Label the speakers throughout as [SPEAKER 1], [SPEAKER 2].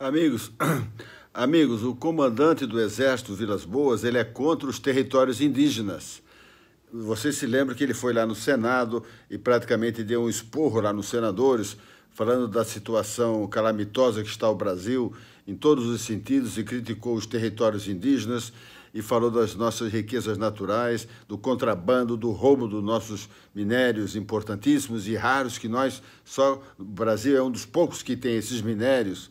[SPEAKER 1] Amigos, amigos, o comandante do Exército Vilas Boas, ele é contra os territórios indígenas. Você se lembra que ele foi lá no Senado e praticamente deu um esporro lá nos senadores, falando da situação calamitosa que está o Brasil em todos os sentidos e criticou os territórios indígenas e falou das nossas riquezas naturais, do contrabando, do roubo dos nossos minérios importantíssimos e raros, que o Brasil é um dos poucos que tem esses minérios,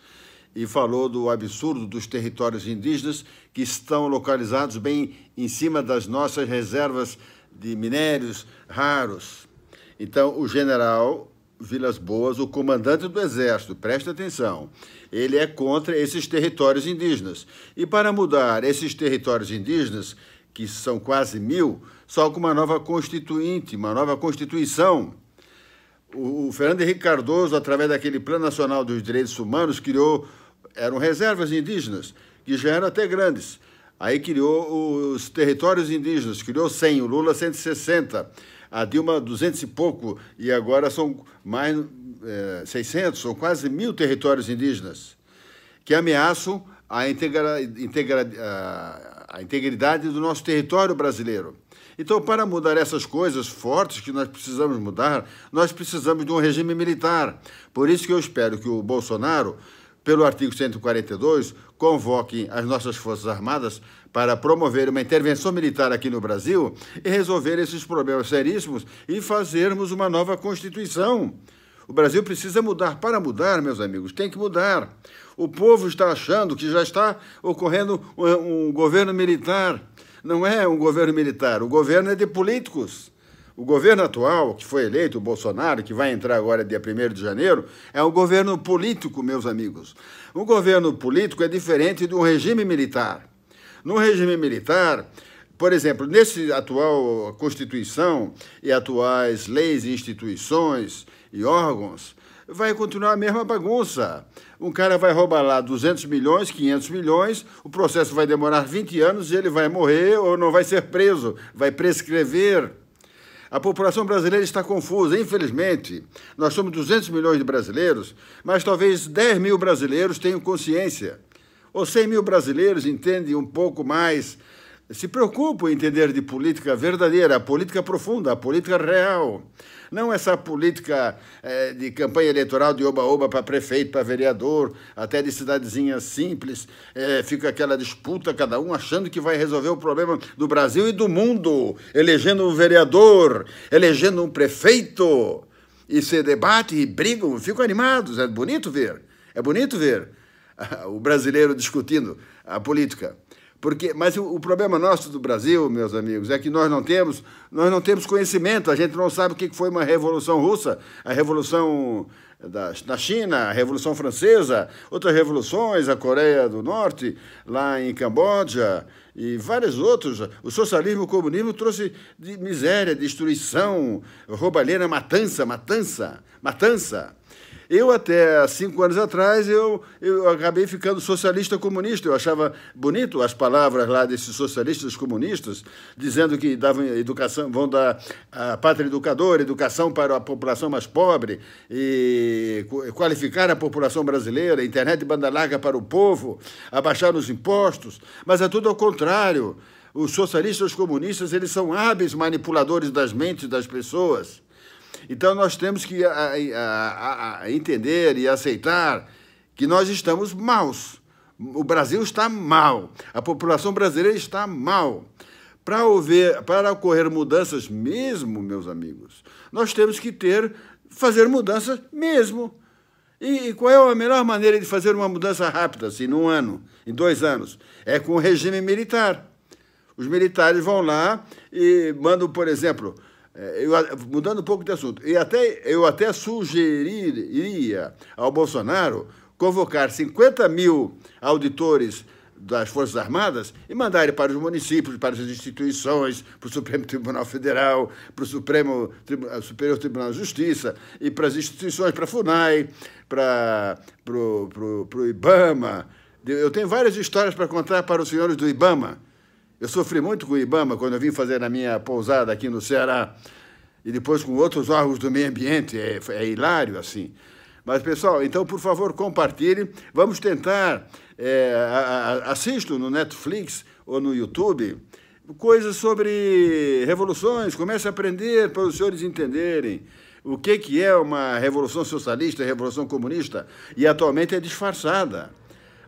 [SPEAKER 1] e falou do absurdo dos territórios indígenas que estão localizados bem em cima das nossas reservas de minérios raros. Então, o general Vilas Boas, o comandante do Exército, presta atenção, ele é contra esses territórios indígenas. E para mudar esses territórios indígenas, que são quase 1.000, só com uma nova constituinte, uma nova constituição. O Fernando Henrique Cardoso, através daquele Plano Nacional dos Direitos Humanos, eram reservas indígenas, que já eram até grandes. Aí criou os territórios indígenas, criou 100, o Lula 160, a Dilma 200 e pouco, e agora são mais 600, são quase 1.000 territórios indígenas, que ameaçam a integridade do nosso território brasileiro. Então, para mudar essas coisas fortes que nós precisamos mudar, nós precisamos de um regime militar. Por isso que eu espero que o Bolsonaro, pelo artigo 142, convoque as nossas Forças Armadas para promover uma intervenção militar aqui no Brasil e resolver esses problemas seríssimos e fazermos uma nova Constituição. O Brasil precisa mudar. Para mudar, meus amigos, tem que mudar. O povo está achando que já está ocorrendo um governo militar. Não é um governo militar, o governo é de políticos. O governo atual, que foi eleito, o Bolsonaro, que vai entrar agora dia 1º de janeiro, é um governo político, meus amigos. Um governo político é diferente de um regime militar. No regime militar, por exemplo, nesse atual Constituição e atuais leis e instituições e órgãos, vai continuar a mesma bagunça. Um cara vai roubar lá 200 milhões, 500 milhões, o processo vai demorar 20 anos e ele vai morrer ou não vai ser preso, vai prescrever. A população brasileira está confusa, infelizmente. Nós somos 200 milhões de brasileiros, mas talvez 10 mil brasileiros tenham consciência. Ou 100 mil brasileiros entendem um pouco mais, se preocupam em entender de política verdadeira, a política profunda, a política real. Não essa política de campanha eleitoral de oba-oba para prefeito, para vereador, até de cidadezinha simples. Fica aquela disputa, cada um achando que vai resolver o problema do Brasil e do mundo, elegendo um vereador, elegendo um prefeito. E se debate e brigam, ficam animados. É bonito ver o brasileiro discutindo a política. Mas o problema nosso do Brasil, meus amigos, é que nós não temos conhecimento, a gente não sabe o que foi uma Revolução Russa, a Revolução da China, a Revolução Francesa, outras revoluções, a Coreia do Norte, lá em Camboja e vários outros. O socialismo e o comunismo trouxe miséria, destruição, roubalheira, matança. Eu, até 5 anos atrás, eu acabei ficando socialista comunista. Eu achava bonito as palavras lá desses socialistas comunistas, dizendo que davam educação, vão dar a pátria educadora, educação para a população mais pobre, e qualificar a população brasileira, internet de banda larga para o povo, abaixar os impostos. Mas é tudo ao contrário. Os socialistas comunistas, eles são hábeis manipuladores das mentes das pessoas. Então, nós temos que entender e aceitar que nós estamos maus. O Brasil está mal. A população brasileira está mal. Para ocorrer mudanças mesmo, meus amigos, nós temos que fazer mudanças mesmo. E qual é a melhor maneira de fazer uma mudança rápida, assim, num ano, em 2 anos? É com o regime militar. Os militares vão lá e mandam, por exemplo... mudando um pouco de assunto, eu até sugeriria ao Bolsonaro convocar 50 mil auditores das Forças Armadas e mandar ele para os municípios, para as instituições, para o Supremo Tribunal Federal, para o Superior Tribunal de Justiça e para as instituições, para a FUNAI, para o IBAMA. Eu tenho várias histórias para contar para os senhores do IBAMA. Eu sofri muito com o IBAMA quando eu vim fazer a minha pousada aqui no Ceará e depois com outros órgãos do meio ambiente. É hilário, assim. Mas, pessoal, então, por favor, compartilhe. Vamos tentar, assistam no Netflix ou no YouTube, coisas sobre revoluções. Comece a aprender para os senhores entenderem o que é uma revolução socialista, revolução comunista, e atualmente é disfarçada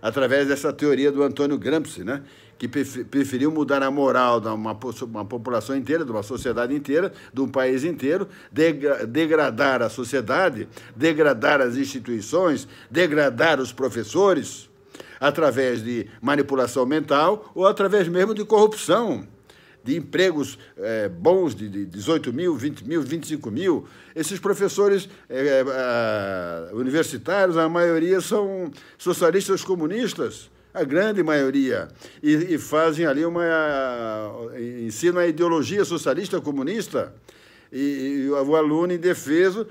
[SPEAKER 1] através dessa teoria do Antônio Gramsci, né? Que preferiu mudar a moral de uma população inteira, de uma sociedade inteira, de um país inteiro, degradar a sociedade, degradar as instituições, degradar os professores, através de manipulação mental ou através mesmo de corrupção, de empregos bons de 18 mil, 20 mil, 25 mil. Esses professores universitários, a maioria são socialistas comunistas, a grande maioria, e fazem ali ensinam a ideologia socialista comunista, e o aluno indefeso,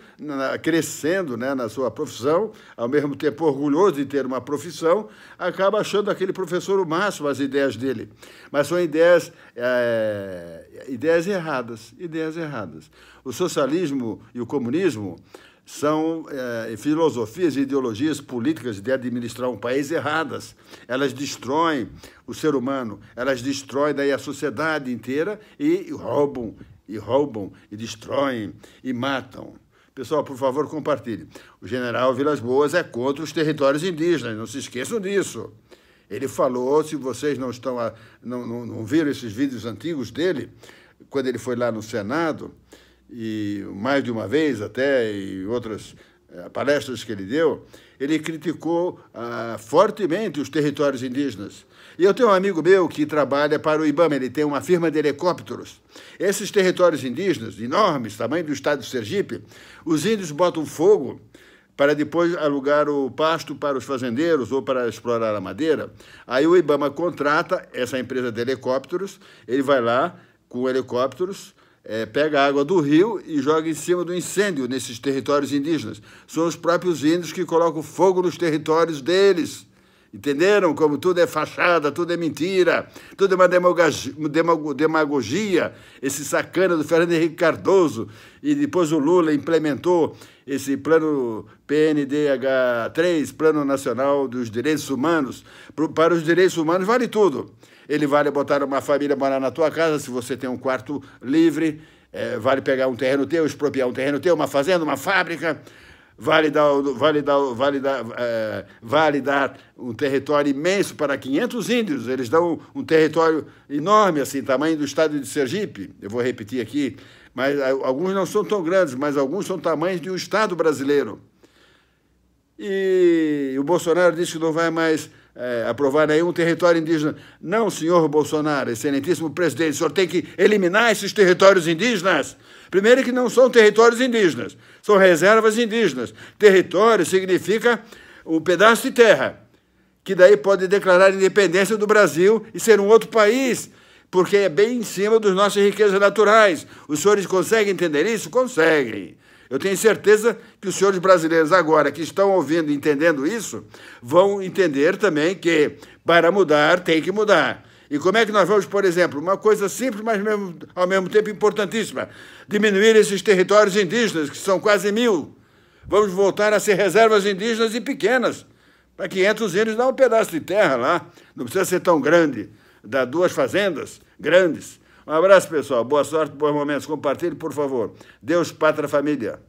[SPEAKER 1] crescendo, né, na sua profissão, ao mesmo tempo orgulhoso de ter uma profissão, acaba achando aquele professor o máximo, as ideias dele. Mas são ideias erradas, ideias erradas. O socialismo e o comunismo são filosofias e ideologias políticas de administrar um país erradas. Elas destroem o ser humano, elas destroem daí a sociedade inteira e roubam, e destroem, e matam. Pessoal, por favor, compartilhe. O general Vilas Boas é contra os territórios indígenas, não se esqueçam disso. Ele falou, se vocês não viram esses vídeos antigos dele, quando ele foi lá no Senado, e mais de uma vez até, em outras palestras que ele deu, ele criticou fortemente os territórios indígenas. E eu tenho um amigo meu que trabalha para o IBAMA, ele tem uma firma de helicópteros. Esses territórios indígenas, enormes, tamanho do estado de Sergipe, os índios botam fogo para depois alugar o pasto para os fazendeiros ou para explorar a madeira. Aí o IBAMA contrata essa empresa de helicópteros, ele vai lá com helicópteros, pega a água do rio e joga em cima do incêndio nesses territórios indígenas. São os próprios índios que colocam fogo nos territórios deles. Entenderam como tudo é fachada, tudo é mentira, tudo é uma demagogia, esse sacana do Fernando Henrique Cardoso, e depois o Lula implementou esse plano PNDH3, Plano Nacional dos Direitos Humanos. Para os direitos humanos vale tudo. Ele vale botar uma família morar na tua casa, se você tem um quarto livre, vale pegar um terreno teu, expropriar um terreno teu, uma fazenda, uma fábrica, vale dar um território imenso para 500 índios. Eles dão um território enorme, assim, tamanho do estado de Sergipe. Eu vou repetir aqui, mas alguns não são tão grandes, mas alguns são tamanhos de um estado brasileiro. E o Bolsonaro disse que não vai mais aprovar nenhum território indígena. Não, senhor Bolsonaro, excelentíssimo presidente, o senhor tem que eliminar esses territórios indígenas. Primeiro que não são territórios indígenas, são reservas indígenas. Território significa um pedaço de terra, que daí pode declarar independência do Brasil e ser um outro país, porque é bem em cima das nossas riquezas naturais. Os senhores conseguem entender isso? Conseguem. Eu tenho certeza que os senhores brasileiros agora que estão ouvindo e entendendo isso, vão entender também que para mudar tem que mudar. E como é que nós vamos, por exemplo, uma coisa simples, mas ao mesmo tempo importantíssima, diminuir esses territórios indígenas, que são quase 1000. Vamos voltar a ser reservas indígenas e pequenas. Para 500 índios dá um pedaço de terra lá, não precisa ser tão grande, dá 2 fazendas grandes. Um abraço, pessoal. Boa sorte, bons momentos. Compartilhe, por favor. Deus, pátria, família.